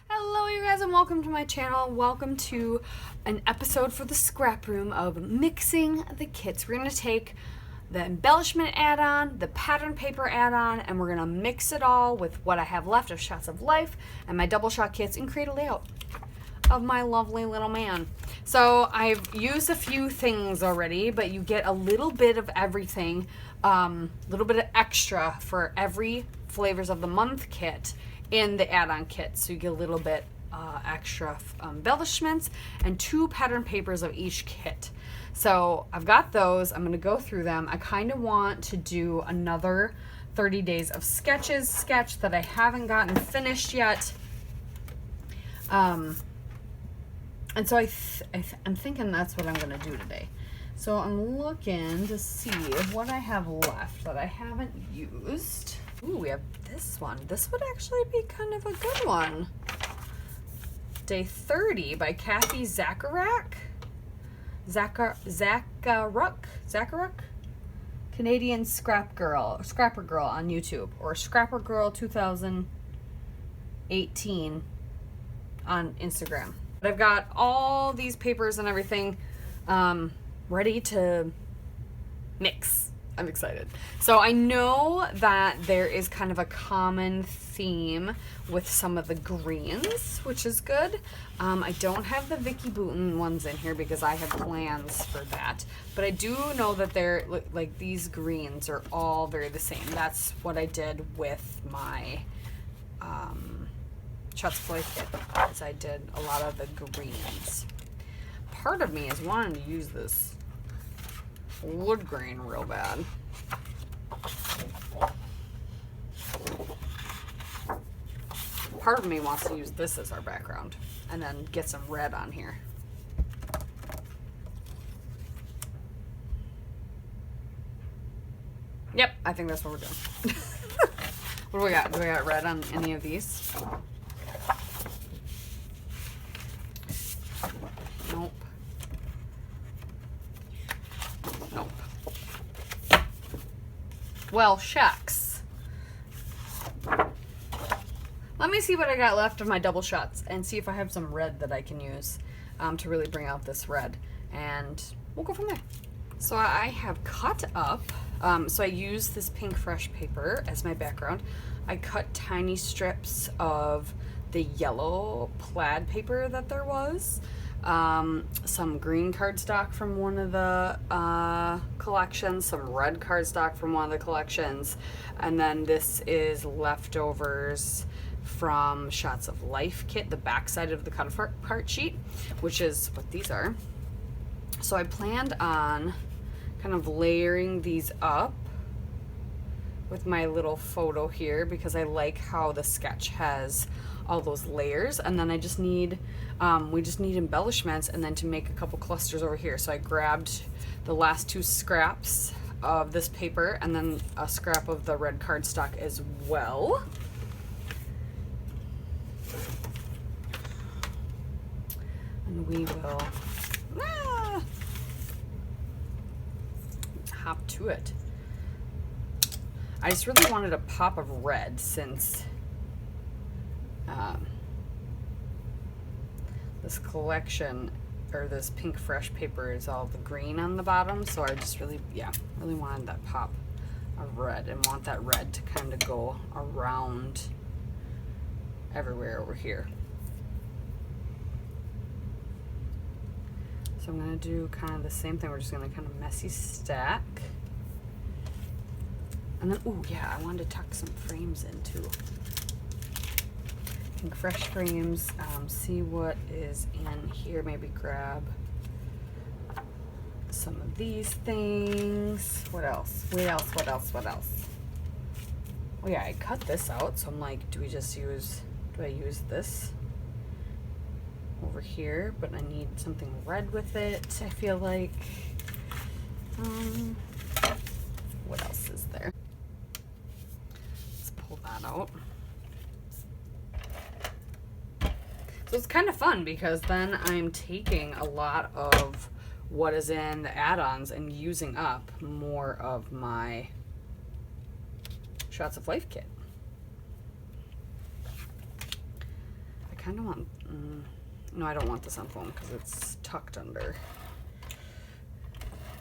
Hello you guys and welcome to my channel. Welcome to an episode for the scrap room of mixing the kits. We're going to take the embellishment add-on, the pattern paper add-on, and we're going to mix it all with what I have left of Shots of Life and my double shot kits and create a layout of my lovely little man. So I've used a few things already, but you get a little bit of everything, a little bit of extra for every Flavors of the Month kit in the add-on kit. So you get a little bit extra embellishments and 2 pattern papers of each kit. So I've got those. I'm going to go through them. I kind of want to do another 30 days of sketches sketch that I haven't gotten finished yet. And so I'm thinking that's what I'm going to do today. So I'm looking to see what I have left that I haven't used. Ooh, we have this one. This would actually be kind of a good one. Day 30 by Kathy Zacharuk. Zacharuk? Canadian Scrapper Girl on YouTube, or Scrapper Girl 2018 on Instagram. But I've got all these papers and everything ready to mix. I'm excited. So I know that there is kind of a common theme with some of the greens, which is good. I don't have the Vicky Bouton ones in here because I have plans for that. But I do know that they're, like, these greens are all very the same. That's what I did with my Shots of Life kit, as I did a lot of the greens. Part of me is wanting to use this wood grain real bad. Part of me wants to use this as our background and then get some red on here. Yep, I think that's what we're doing. What do we got? Do we got red on any of these? Nope. Nope. Well, shucks. Let me see what I got left of my double shots and see if I have some red that I can use to really bring out this red. And we'll go from there. So I have cut up, so I use this pink fresh paper as my background. I cut tiny strips of the yellow plaid paper that there was. Some green cardstock from one of the collections, some red cardstock from one of the collections, and then this is leftovers from Shots of Life kit, the backside of the cut-apart sheet, which is what these are. So I planned on kind of layering these up with my little photo here because I like how the sketch has all those layers, and then I just need we just need embellishments and then to make a couple clusters over here. So I grabbed the last 2 scraps of this paper and then a scrap of the red cardstock as well. And we will hop to it. I just really wanted a pop of red since this collection, or this pink fresh paper, is all the green on the bottom, so I just really wanted that pop of red and want that red to kind of go around everywhere over here. So I'm going to do kind of the same thing. We're just going to kind of messy stack. And then, ooh, yeah, I wanted to tuck some frames in too. Pink fresh frames. See what is in here. Maybe grab some of these things. What else? What else? Oh yeah, I cut this out. So I'm like, do I use this over here? But I need something red with it, I feel like. What else is there? Let's pull that out. So it's kind of fun because then I'm taking a lot of what is in the add-ons and using up more of my Shots of Life kit. I kind of want, no, I don't want this on foam because it's tucked under.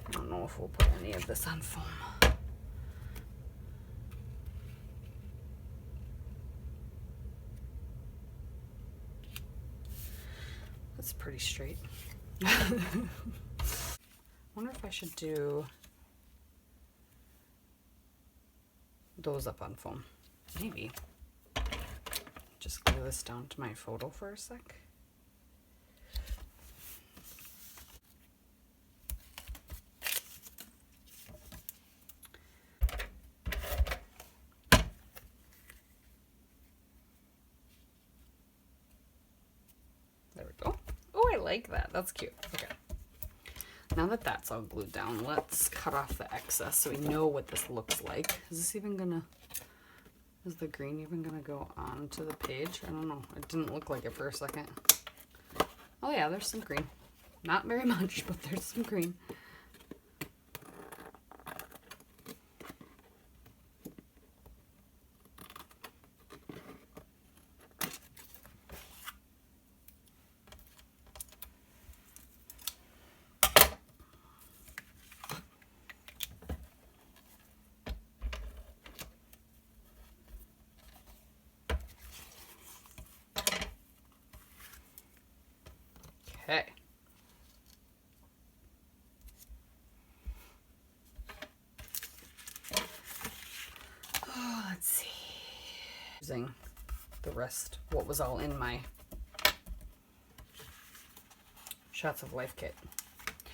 I don't know if we'll put any of this on foam. That's pretty straight. Wonder if I should do those up on foam. Maybe. Just glue this down to my photo for a sec. There we go. Oh, I like that. That's cute. Okay. Now that that's all glued down, let's cut off the excess so we know what this looks like. Is this even gonna, is the green even gonna go onto the page? I don't know. It didn't look like it for a second. Oh yeah, there's some green. Not very much, but there's some green. Okay. Oh, let's see. Using the rest, what was all in my Shots of Life kit.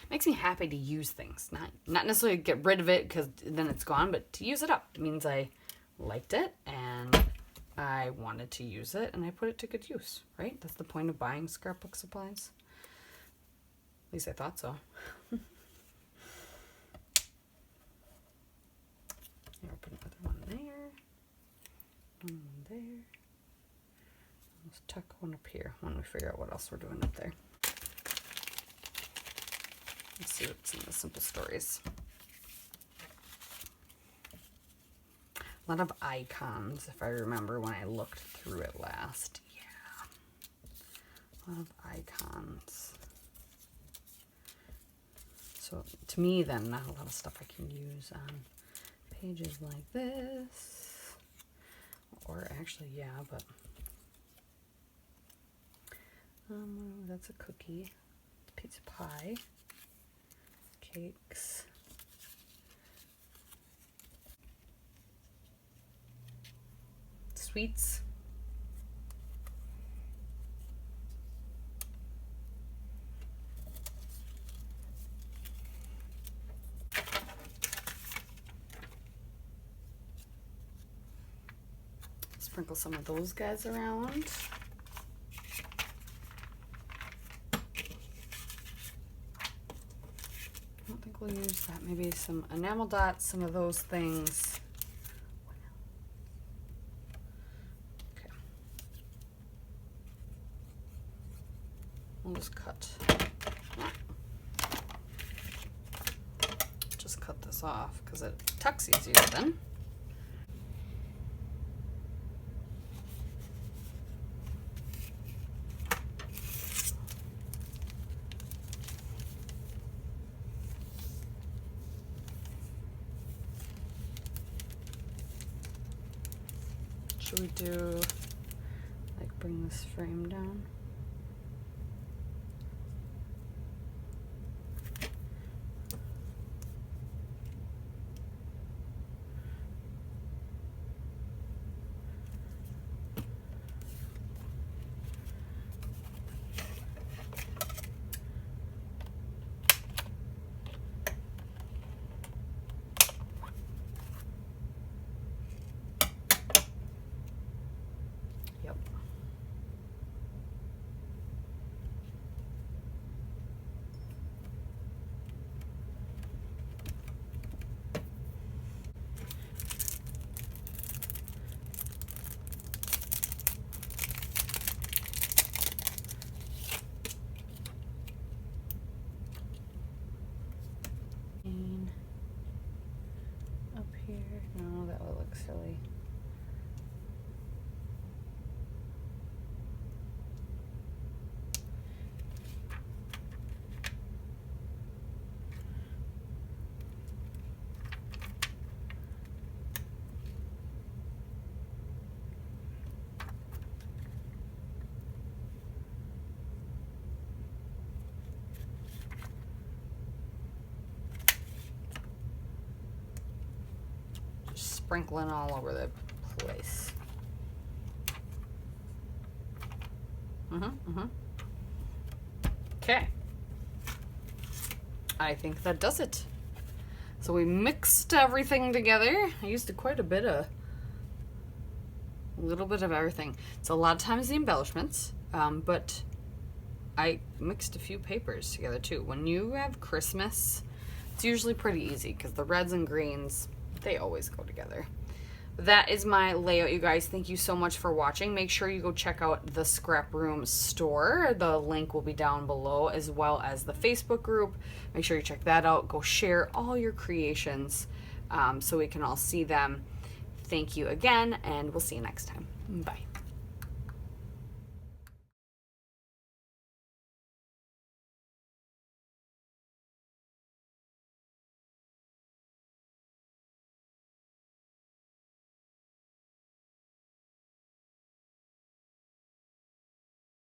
Makes me happy to use things. Not necessarily get rid of it because then it's gone, but to use it up. It means I liked it and I wanted to use it and I put it to good use, right? That's the point of buying scrapbook supplies. At least I thought so. I'll put another one there. One there. Let's tuck one up here when we figure out what else we're doing up there. Let's see what's in the Simple Stories. A lot of icons, if I remember when I looked through it last. Yeah. A lot of icons. So to me then, not a lot of stuff I can use on pages like this. Or actually, yeah, but that's a cookie. It's a piece of pie. Cakes. Sweets. Sprinkle some of those guys around. I don't think we'll use that. Maybe some enamel dots, some of those things. Okay. We'll just cut this off because it tucks easier then. Should we do, like, bring this frame down? Yep. Up here. No, that would look silly. sprinkling all over the place. Okay. I think that does it. So we mixed everything together. I used quite a little bit of everything. So a lot of times the embellishments, but I mixed a few papers together too. When you have Christmas, it's usually pretty easy because the reds and greens, they always go together. That is my layout, you guys. Thank you so much for watching. Make sure you go check out the ScrapRoom store. The link will be down below, as well as the Facebook group. Make sure you check that out. Go share all your creations so we can all see them. Thank you again, and we'll see you next time. Bye.